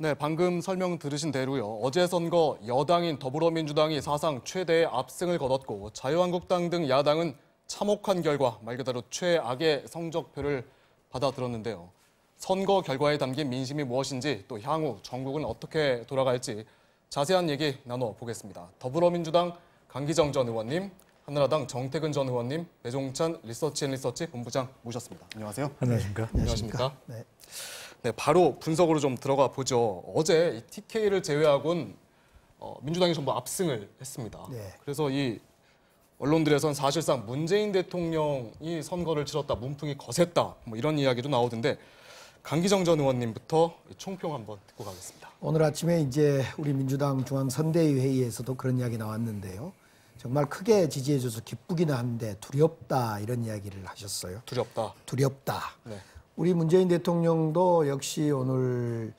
네, 방금 설명 들으신 대로요. 어제 선거 여당인 더불어민주당이 사상 최대의 압승을 거뒀고 자유한국당 등 야당은 참혹한 결과, 말 그대로 최악의 성적표를 받아들었는데요. 선거 결과에 담긴 민심이 무엇인지 또 향후 전국은 어떻게 돌아갈지 자세한 얘기 나눠보겠습니다. 더불어민주당 강기정 전 의원님, 한나라당 정태근 전 의원님, 배종찬 리서치앤리서치 본부장 모셨습니다. 안녕하세요. 안녕하십니까? 안녕하십니까? 네. 네, 바로 분석으로 좀 들어가 보죠. 어제 이 TK를 제외하고는 민주당이 전부 압승을 했습니다. 네. 그래서 이 언론들에선 사실상 문재인 대통령이 선거를 치렀다, 문풍이 거셌다, 뭐 이런 이야기도 나오던데 강기정 전 의원님부터 총평 한번 듣고 가겠습니다. 오늘 아침에 이제 우리 민주당 중앙선대위 회의에서도 그런 이야기 나왔는데요. 정말 크게 지지해줘서 기쁘기는 한데 두렵다 이런 이야기를 하셨어요. 두렵다. 두렵다. 네. 우리 문재인 대통령도 역시 오늘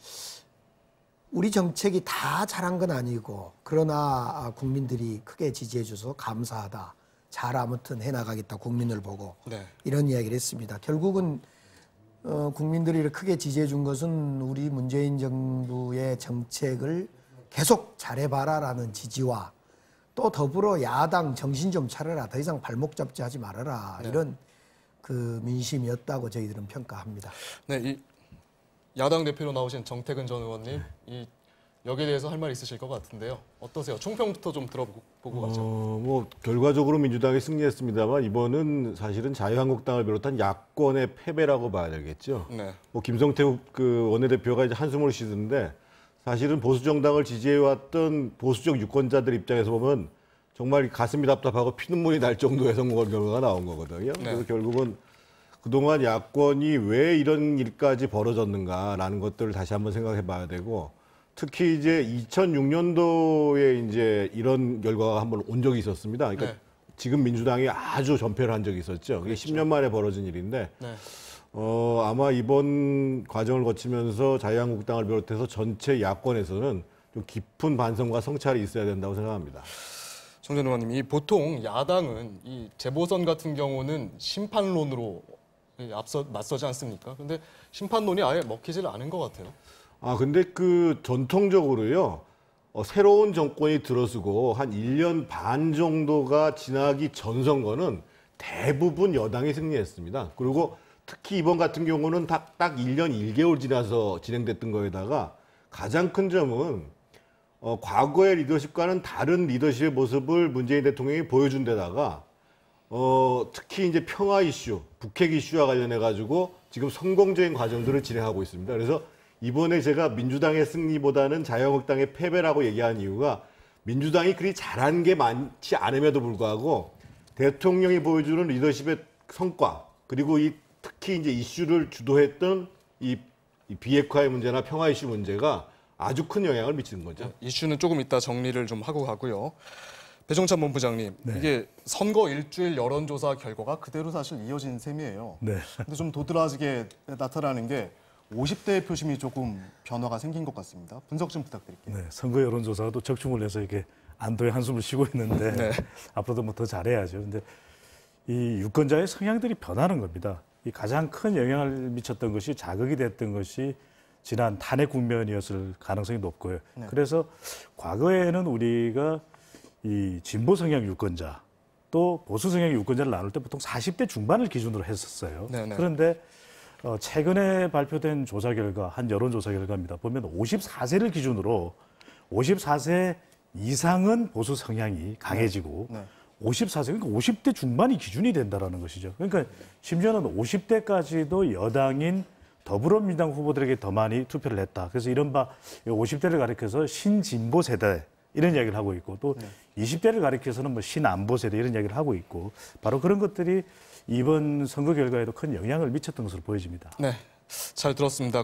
우리 정책이 다 잘한 건 아니고 그러나 국민들이 크게 지지해줘서 감사하다. 잘 아무튼 해나가겠다 국민을 보고 네. 이런 이야기를 했습니다. 결국은 국민들이 크게 지지해준 것은 우리 문재인 정부의 정책을 계속 잘해봐라라는 지지와 또 더불어 야당 정신 좀 차려라. 더 이상 발목 잡지 하지 말아라. 네. 이런 그 민심이었다고 저희들은 평가합니다. 네, 이 야당 대표로 나오신 정태근 전 의원님, 이 여기에 대해서 할 말 있으실 것 같은데요. 어떠세요? 총평부터 좀 들어보고 가죠. 뭐 결과적으로 민주당이 승리했습니다만 이번은 사실은 자유한국당을 비롯한 야권의 패배라고 봐야 되겠죠. 네. 뭐 김성태 그 원내대표가 이제 한숨을 쉬던데 사실은 보수 정당을 지지해왔던 보수적 유권자들 입장에서 보면 정말 가슴이 답답하고 피눈물이 날 정도의 선거 결과가 나온 거거든요. 네. 그래서 결국은 그동안 야권이 왜 이런 일까지 벌어졌는가라는 것들을 다시 한번 생각해 봐야 되고 특히 이제 2006년도에 이제 이런 결과가 한번 온 적이 있었습니다. 그러니까 네. 지금 민주당이 아주 전패를 한 적이 있었죠. 그게 그렇죠. 10년 만에 벌어진 일인데 네. 아마 이번 과정을 거치면서 자유한국당을 비롯해서 전체 야권에서는 좀 깊은 반성과 성찰이 있어야 된다고 생각합니다. 정 전 의원님, 이 보통 야당은 이 재보선 같은 경우는 심판론으로 맞서지 않습니까? 근데 심판론이 아예 먹히질 않은 것 같아요. 근데 그 전통적으로요, 새로운 정권이 들어서고 한 1년 반 정도가 지나기 전 선거는 대부분 여당이 승리했습니다. 그리고 특히 이번 같은 경우는 딱 1년 1개월 지나서 진행됐던 거에다가 가장 큰 점은 과거의 리더십과는 다른 리더십의 모습을 문재인 대통령이 보여준 데다가 특히 이제 평화 이슈, 북핵 이슈와 관련해 가지고 지금 성공적인 과정들을 진행하고 있습니다. 그래서 이번에 제가 민주당의 승리보다는 자유한국당의 패배라고 얘기한 이유가 민주당이 그리 잘한 게 많지 않음에도 불구하고 대통령이 보여주는 리더십의 성과 그리고 특히 이제 이슈를 주도했던 이 비핵화의 문제나 평화 이슈 문제가 아주 큰 영향을 미치는 거죠. 이슈는 조금 이따 정리를 좀 하고 가고요. 배종찬 본부장님, 네. 이게 선거 일주일 여론조사 결과가 그대로 사실 이어진 셈이에요. 네. 근데 좀 도드라지게 나타나는 게 50대의 표심이 조금 변화가 생긴 것 같습니다. 분석 좀 부탁드릴게요. 네, 선거 여론조사가 또 적중을 해서 이렇게 안도의 한숨을 쉬고 있는데 네. 앞으로도 뭐 더 잘해야죠. 근데 이 유권자의 성향들이 변하는 겁니다. 이 가장 큰 영향을 미쳤던 것이 자극이 됐던 것이 지난 탄핵 국면이었을 가능성이 높고요. 네. 그래서 과거에는 우리가 이 진보 성향 유권자 또 보수 성향 유권자를 나눌 때 보통 40대 중반을 기준으로 했었어요. 네네. 그런데 최근에 발표된 조사 결과, 한 여론조사 결과입니다. 보면 54세를 기준으로 54세 이상은 보수 성향이 강해지고 네. 54세, 그러니까 50대 중반이 기준이 된다는 것이죠. 그러니까 심지어는 50대까지도 여당인 더불어민주당 후보들에게 더 많이 투표를 했다. 그래서 이른바 50대를 가리켜서 신진보 세대 이런 이야기를 하고 있고 또 20대를 가리켜서는 뭐 신안보 세대 이런 이야기를 하고 있고 바로 그런 것들이 이번 선거 결과에도 큰 영향을 미쳤던 것으로 보여집니다. 네, 잘 들었습니다.